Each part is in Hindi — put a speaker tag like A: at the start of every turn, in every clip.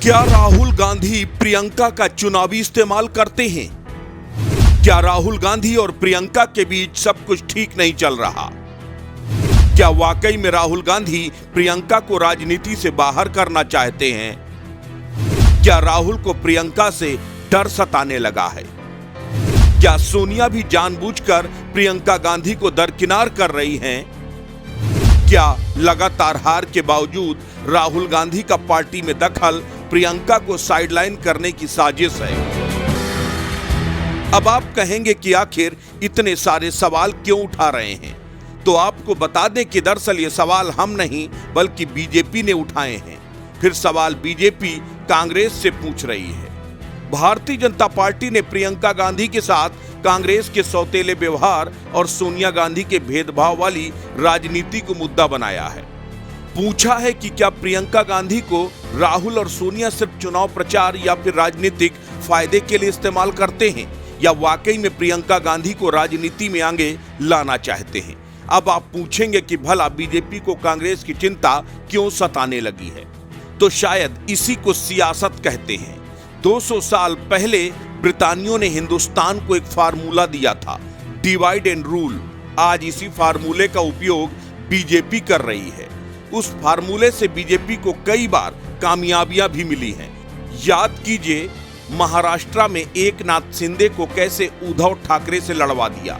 A: क्या राहुल गांधी प्रियंका का चुनावी इस्तेमाल करते हैं? क्या राहुल गांधी और प्रियंका के बीच सब कुछ ठीक नहीं चल रहा? क्या वाकई में राहुल गांधी प्रियंका को राजनीति से बाहर करना चाहते हैं? क्या राहुल को प्रियंका से डर सताने लगा है? क्या सोनिया भी जानबूझकर प्रियंका गांधी को दरकिनार कर रही हैं? क्या लगातार हार के बावजूद राहुल गांधी का पार्टी में दखल प्रियंका को साइडलाइन करने की साजिश है? अब आप कहेंगे कि आखिर इतने सारे सवाल क्यों उठा रहे हैं, तो आपको बता दें कि दरअसल ये सवाल हम नहीं बल्कि बीजेपी ने उठाए हैं। फिर सवाल बीजेपी कांग्रेस से पूछ रही है। भारतीय जनता पार्टी ने प्रियंका गांधी के साथ कांग्रेस के सौतेले व्यवहार और सोनिया गांधी के भेदभाव वाली राजनीति को मुद्दा बनाया है। पूछा है कि क्या प्रियंका गांधी को राहुल और सोनिया सिर्फ चुनाव प्रचार या फिर राजनीतिक फायदे के लिए इस्तेमाल करते हैं, या वाकई में प्रियंका गांधी को राजनीति में आगे लाना चाहते हैं। अब आप पूछेंगे कि भला बीजेपी को कांग्रेस की चिंता क्यों सताने लगी है, तो शायद इसी को सियासत कहते हैं। 200 साल पहले ब्रितानियों ने हिंदुस्तान को एक फार्मूला दिया था, डिवाइड एंड रूल। आज इसी फार्मूले का उपयोग बीजेपी कर रही है। उस फार्मूले से बीजेपी को कई बार कामयाबियां भी मिली हैं। याद कीजिए, महाराष्ट्र में एकनाथ शिंदे को कैसे उद्धव ठाकरे से लड़वा दिया,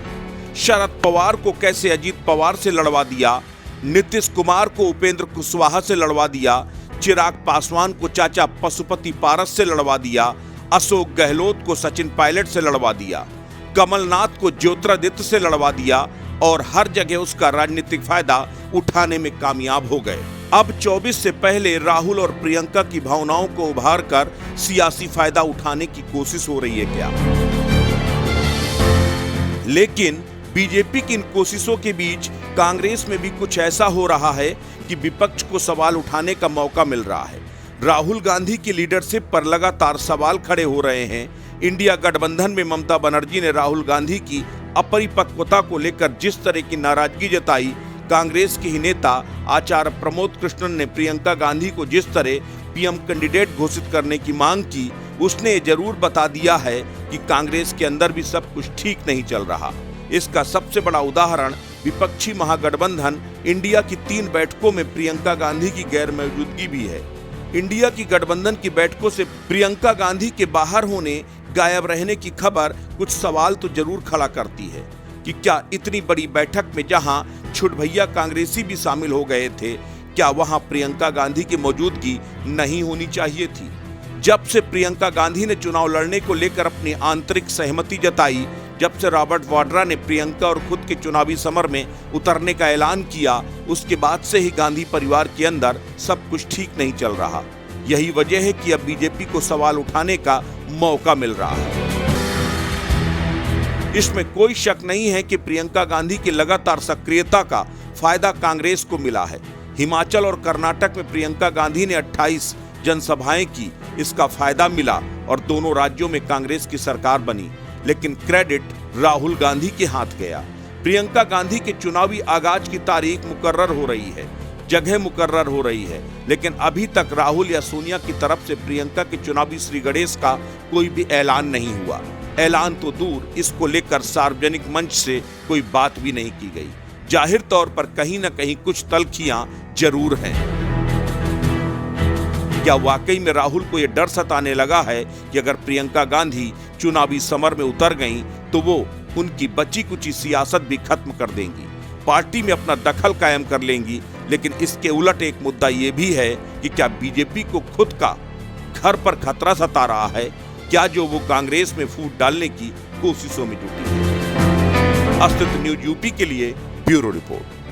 A: शरद पवार को कैसे अजीत पवार से लड़वा दिया, नीतीश कुमार को उपेंद्र कुशवाहा से लड़वा दिया, चिराग पासवान को चाचा पशुपति पारस से लड़वा दिया, अशोक गहलोत को सचिन पायलट से लड़वा दिया, कमलनाथ को ज्योतिरादित्य से लड़वा दिया, और हर जगह उसका राजनीतिक फायदा उठाने में कामयाब हो गए। अब 24 से पहले राहुल और प्रियंका की भावनाओं को उभार कर सियासी फायदा उठाने की कोशिश हो रही है क्या? लेकिन बीजेपी की इन कोशिशों के बीच कांग्रेस में भी कुछ ऐसा हो रहा है कि विपक्ष को सवाल उठाने का मौका मिल रहा है। राहुल गांधी की लीडरशिप पर लगातार सवाल खड़े हो रहे हैं। इंडिया गठबंधन में ममता बनर्जी ने राहुल गांधी की अपरिपक्वता को लेकर जिस तरह की नाराजगी जताई, कांग्रेस के ही नेता आचार्य प्रमोद कृष्णन ने प्रियंका गांधी को जिस तरह पीएम कैंडिडेट घोषित करने की मांग की, उसने ये जरूर बता दिया है कि कांग्रेस के अंदर भी सब कुछ ठीक नहीं चल रहा। इसका सबसे बड़ा उदाहरण विपक्षी महागठबंधन इंडिया की 3 बैठकों में प्रियंका गांधी की गैर मौजूदगी भी है। इंडिया की गठबंधन की बैठकों से प्रियंका गांधी के बाहर होने, गायब रहने की खबर कुछ सवाल तो जरूर खड़ा करती है कि क्या इतनी बड़ी बैठक में जहां छुटभैया कांग्रेसी भी शामिल हो गए थे, क्या वहां प्रियंका गांधी की मौजूदगी नहीं होनी चाहिए थी? जब से प्रियंका गांधी ने चुनाव लड़ने को लेकर अपनी आंतरिक सहमति जताई, जब से रॉबर्ट वाड्रा ने प्रियंका और खुद के चुनावी समर में उतरने का ऐलान किया, उसके बाद से ही गांधी परिवार के अंदर सब कुछ ठीक नहीं चल रहा। यही वजह है कि अब बीजेपी को सवाल उठाने का मौका मिल रहा है। इसमें कोई शक नहीं है कि प्रियंका गांधी की लगातार सक्रियता का फायदा कांग्रेस को मिला है। हिमाचल और कर्नाटक में प्रियंका गांधी ने 28 जनसभाएं की, इसका फायदा मिला और दोनों राज्यों में कांग्रेस की सरकार बनी। लेकिन क्रेडिट राहुल गांधी के हाथ गया। प्रियंका गांधी के चुनावी आगाज की तारीख मुकर्रर हो रही है, जगह मुकर्रर हो रही है, लेकिन अभी तक राहुल या सोनिया की तरफ से प्रियंका के चुनावी श्री गणेश का कोई भी ऐलान नहीं हुआ। ऐलान तो दूर, इसको लेकर सार्वजनिक मंच से कोई बात भी नहीं की गई। जाहिर तौर पर कहीं न कहीं कुछ तल्खियां जरूर हैं। क्या वाकई में राहुल को यह डर सताने लगा है कि अगर प्रियंका गांधी चुनावी समर में उतर गईं, तो वो उनकी बची कुची सियासत भी खत्म कर देंगी, पार्टी में अपना दखल कायम कर लेंगी? लेकिन इसके उलट एक मुद्दा ये भी है कि क्या बीजेपी को खुद का घर पर खतरा सता रहा है क्या, जो वो कांग्रेस में फूट डालने की कोशिशों में जुटी है? अस्तित्व न्यूज यूपी के लिए ब्यूरो रिपोर्ट।